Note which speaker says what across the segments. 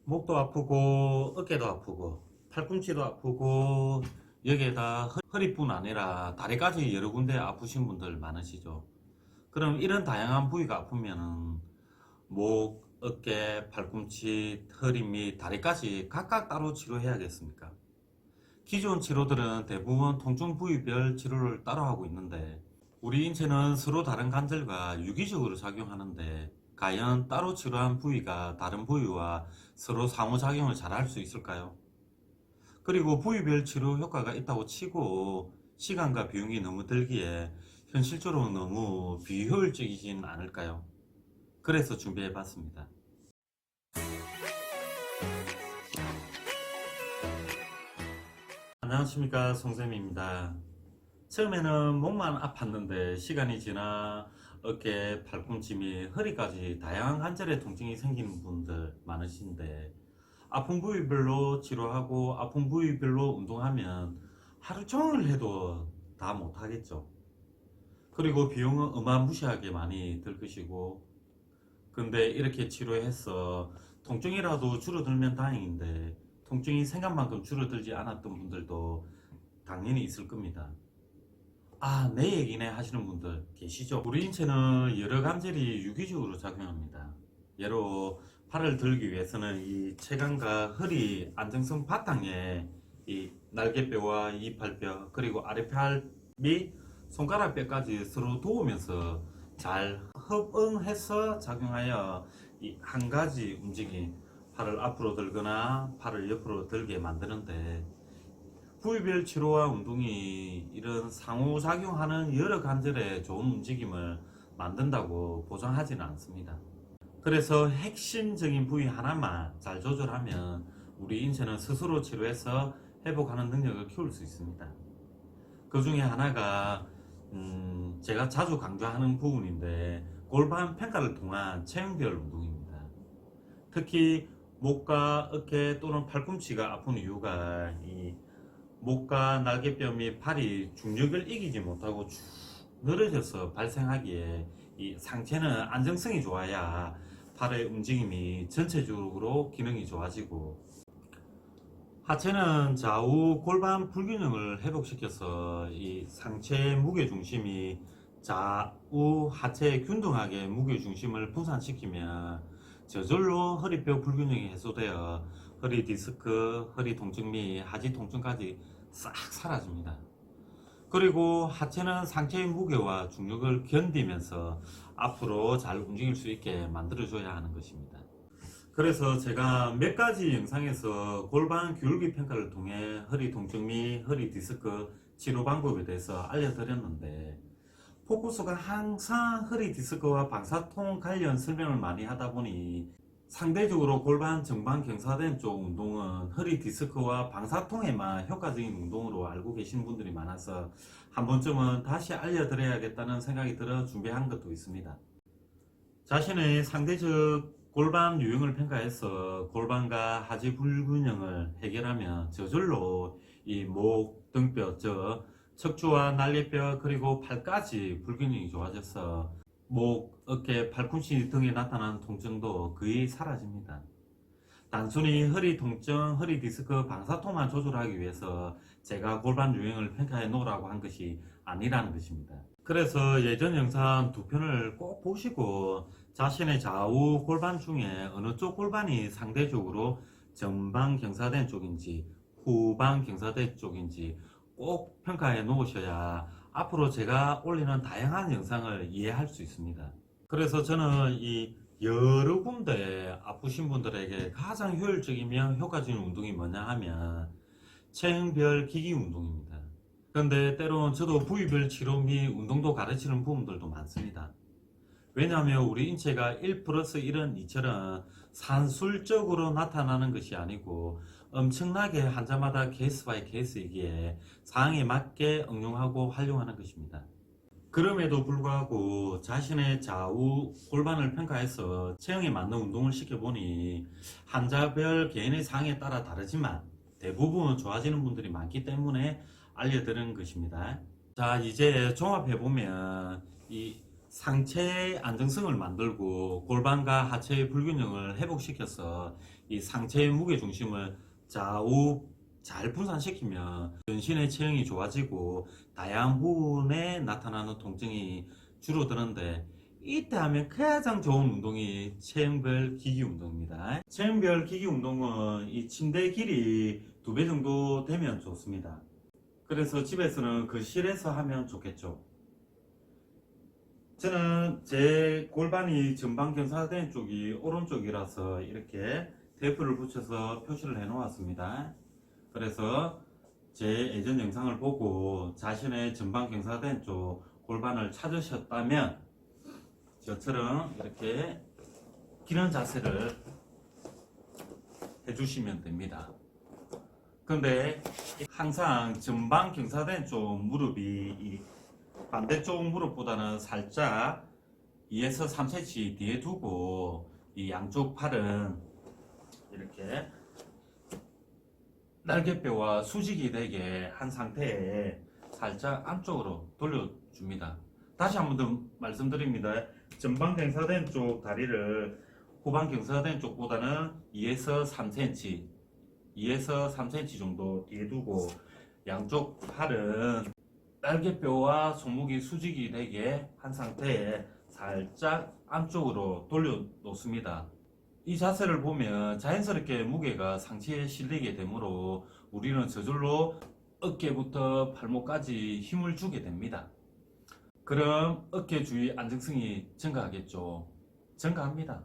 Speaker 1: 목도 아프고 어깨도 아프고 팔꿈치도 아프고 여기에다 허리뿐 아니라 다리까지 여러 군데 아프신 분들 많으시죠. 그럼 이런 다양한 부위가 아프면은 목, 어깨, 팔꿈치, 허리 및 다리까지 각각 따로 치료해야겠습니까? 기존 치료들은 대부분 통증 부위별 치료를 따로 하고 있는데 우리 인체는 서로 다른 관절과 유기적으로 작용하는데 과연 따로 치료한 부위가 다른 부위와 서로 상호작용을 잘 할 수 있을까요? 그리고 부위별 치료 효과가 있다고 치고 시간과 비용이 너무 들기에 현실적으로 너무 비효율적이진 않을까요? 그래서 준비해 봤습니다. 안녕하십니까, 송쌤입니다. 처음에는 목만 아팠는데 시간이 지나 어깨, 팔꿈치 및 허리까지 다양한 관절의 통증이 생기는 분들 많으신데 아픈 부위별로 치료하고 아픈 부위별로 운동하면 하루 종일 해도 다 못하겠죠. 그리고 비용은 어마무시하게 많이 들 것이고 근데 이렇게 치료해서 통증이라도 줄어들면 다행인데 통증이 생각만큼 줄어들지 않았던 분들도 당연히 있을 겁니다. 아, 내 얘기네 하시는 분들 계시죠? 우리 인체는 여러 관절이 유기적으로 작용합니다. 예로 팔을 들기 위해서는 이 체간과 허리 안정성 바탕에 이 날개뼈와 이팔뼈 그리고 아래팔 및 손가락뼈까지 서로 도우면서 잘 협응해서 작용하여 이 한 가지 움직임 팔을 앞으로 들거나 팔을 옆으로 들게 만드는데 부위별 치료와 운동이 이런 상호작용하는 여러 관절의 좋은 움직임을 만든다고 보장하지는 않습니다. 그래서 핵심적인 부위 하나만 잘 조절하면 우리 인체는 스스로 치료해서 회복하는 능력을 키울 수 있습니다. 그 중에 하나가 제가 자주 강조하는 부분인데 골반 평가를 통한 체형별 운동입니다. 특히 목과 어깨 또는 팔꿈치가 아픈 이유가 이 목과 날개뼈 및 팔이 중력을 이기지 못하고 쭉 늘어져서 발생하기에 이 상체는 안정성이 좋아야 팔의 움직임이 전체적으로 기능이 좋아지고 하체는 좌우 골반 불균형을 회복시켜서 이 상체의 무게 중심이 좌우 하체에 균등하게 무게 중심을 분산시키며 저절로 허리뼈 불균형이 해소되어 허리 디스크, 허리 통증 및 하지 통증까지 싹 사라집니다. 그리고 하체는 상체의 무게와 중력을 견디면서 앞으로 잘 움직일 수 있게 만들어줘야 하는 것입니다. 그래서 제가 몇 가지 영상에서 골반 기울기 평가를 통해 허리 통증 및 허리 디스크 치료 방법에 대해서 알려드렸는데 포커스가 항상 허리 디스크와 방사통 관련 설명을 많이 하다 보니 상대적으로 골반 정반 경사된 쪽 운동은 허리 디스크와 방사통에만 효과적인 운동으로 알고 계신 분들이 많아서 한 번쯤은 다시 알려드려야겠다는 생각이 들어 준비한 것도 있습니다. 자신의 상대적 골반 유형을 평가해서 골반과 하지 불균형을 해결하면 저절로 이 목, 등뼈, 척추와 날개뼈 그리고 팔까지 불균형이 좋아져서 목, 어깨, 팔꿈치 등에 나타나는 통증도 거의 사라집니다. 단순히 허리 통증, 허리 디스크, 방사통만 조절하기 위해서 제가 골반 유형을 평가해 놓으라고 한 것이 아니라는 것입니다. 그래서 예전 영상 두 편을 꼭 보시고 자신의 좌우 골반 중에 어느 쪽 골반이 상대적으로 전방 경사된 쪽인지 후방 경사된 쪽인지 꼭 평가해 놓으셔야 앞으로 제가 올리는 다양한 영상을 이해할 수 있습니다. 그래서 저는 이 여러 군데 아프신 분들에게 가장 효율적이며 효과적인 운동이 뭐냐 하면 체형별 기기 운동입니다. 그런데 때론 저도 부위별 치료 및 운동도 가르치는 부분들도 많습니다. 왜냐하면 우리 인체가 1 플러스 1은 2처럼 산술적으로 나타나는 것이 아니고 엄청나게 환자마다 케이스 바이 케이스이기에 상황에 맞게 응용하고 활용하는 것입니다. 그럼에도 불구하고 자신의 좌우 골반을 평가해서 체형에 맞는 운동을 시켜보니 환자별 개인의 상황에 따라 다르지만 대부분 좋아지는 분들이 많기 때문에 알려드리는 것입니다. 자, 이제 종합해보면 이 상체의 안정성을 만들고 골반과 하체의 불균형을 회복시켜서 이 상체의 무게 중심을 좌우 잘 분산시키면 전신의 체형이 좋아지고 다양한 부분에 나타나는 통증이 줄어드는데, 이때 하면 가장 좋은 운동이 체형별 기기 운동입니다. 체형별 기기 운동은 이 침대 길이 2배 정도 되면 좋습니다. 그래서 집에서는 거실에서 하면 좋겠죠. 저는 제 골반이 전방 경사된 쪽이 오른쪽이라서 이렇게 테이프를 붙여서 표시를 해 놓았습니다. 그래서 제 예전 영상을 보고 자신의 전방 경사된 쪽 골반을 찾으셨다면 저처럼 이렇게 기는 자세를 해주시면 됩니다. 근데 항상 전방 경사된 쪽 무릎이 이 반대쪽 무릎보다는 살짝 2에서 3cm 뒤에 두고 이 양쪽 팔은 이렇게 날개뼈와 수직이 되게 한 상태에 살짝 안쪽으로 돌려줍니다. 다시 한 번 더 말씀드립니다. 전방 경사된 쪽 다리를 후방 경사된 쪽보다는 2에서 3cm 정도 뒤에 두고 양쪽 팔은 날개뼈와 손목이 수직이 되게 한 상태에 살짝 안쪽으로 돌려 놓습니다. 이 자세를 보면 자연스럽게 무게가 상체에 실리게 되므로 우리는 저절로 어깨부터 팔목까지 힘을 주게 됩니다. 그럼 어깨 주위 안정성이 증가하겠죠. 증가합니다.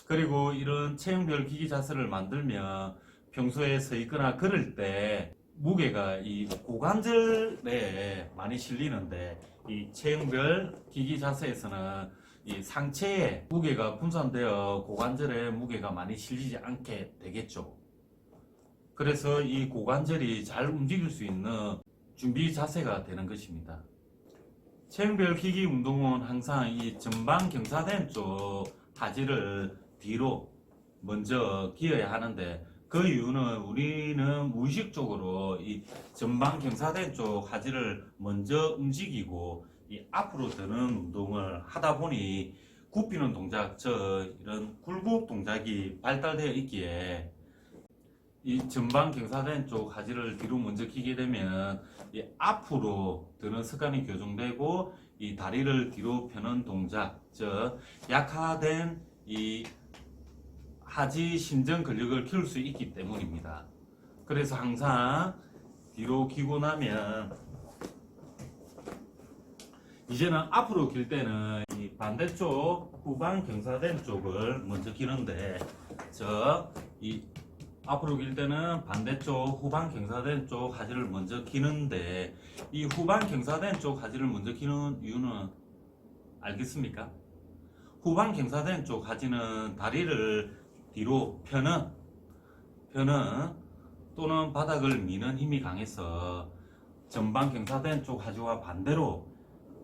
Speaker 1: 그리고 이런 체형별 기기 자세를 만들면 평소에 서 있거나 걸을 때 무게가 이 고관절에 많이 실리는데, 이 체형별 기기 자세에서는 이 상체에 무게가 분산되어 고관절에 무게가 많이 실리지 않게 되겠죠. 그래서 이 고관절이 잘 움직일 수 있는 준비 자세가 되는 것입니다. 체형별 기기 운동은 항상 이 전방 경사된 쪽 하지를 뒤로 먼저 기어야 하는데, 그 이유는 우리는 무의식적으로 이 전방 경사된 쪽 하지를 먼저 움직이고 이 앞으로 드는 운동을 하다 보니 굽히는 동작, 이런 굴곡 동작이 발달되어 있기에 이 전방 경사된 쪽 하지를 뒤로 먼저 기게 되면 이 앞으로 드는 습관이 교정되고 이 다리를 뒤로 펴는 동작, 약화된 이 하지 신전 근력을 키울 수 있기 때문입니다. 그래서 항상 뒤로 기고 나면, 이제는 앞으로 길 때는 이 반대쪽 후방 경사된 쪽을 먼저 기는데, 이 앞으로 길 때는 반대쪽 후방 경사된 쪽 하지를 먼저 기는데, 이 후방 경사된 쪽 하지를 먼저 기는 이유는 알겠습니까? 후방 경사된 쪽 하지는 다리를 뒤로 펴는 또는 바닥을 미는 힘이 강해서 전방 경사된 쪽 하지와 반대로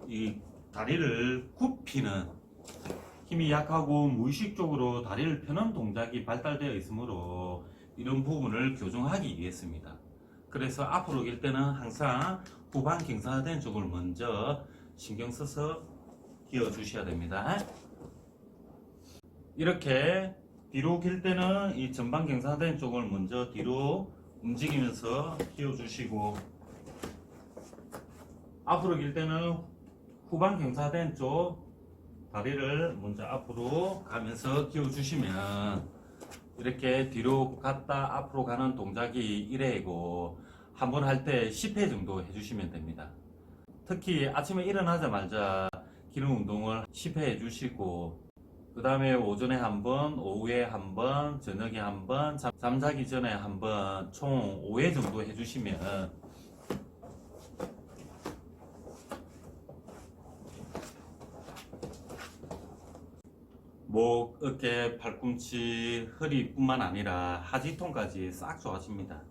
Speaker 1: 이 다리를 굽히는 힘이 약하고 무의식적으로 다리를 펴는 동작이 발달되어 있으므로 이런 부분을 교정하기 위해서입니다. 그래서 앞으로 길 때는 항상 후방 경사된 쪽을 먼저 신경 써서 기어 주셔야 됩니다. 이렇게 뒤로 길 때는 이 전방 경사된 쪽을 먼저 뒤로 움직이면서 기어주시고, 앞으로 길 때는 후방 경사된 쪽 다리를 먼저 앞으로 가면서 기어주시면 이렇게 뒤로 갔다 앞으로 가는 동작이 1회이고, 한 번 할 때 10회 정도 해주시면 됩니다. 특히 아침에 일어나자마자 기능 운동을 10회 해주시고, 그 다음에 오전에 한 번, 오후에 한 번, 저녁에 한 번, 잠자기 전에 한 번, 총 5회 정도 해주시면 목, 어깨, 팔꿈치, 허리뿐만 아니라 하지통까지 싹 좋아집니다.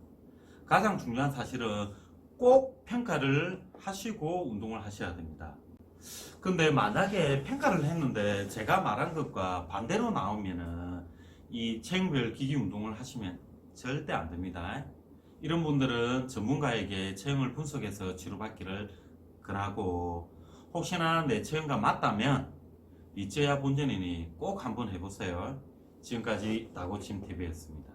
Speaker 1: 가장 중요한 사실은 꼭 평가를 하시고 운동을 하셔야 됩니다. 근데 만약에 평가를 했는데 제가 말한 것과 반대로 나오면은 이 체형별 기기 운동을 하시면 절대 안 됩니다. 이런 분들은 전문가에게 체형을 분석해서 치료받기를 권하고, 혹시나 내 체형과 맞다면 이제야 본전이니 꼭 한번 해보세요. 지금까지 나고침TV였습니다.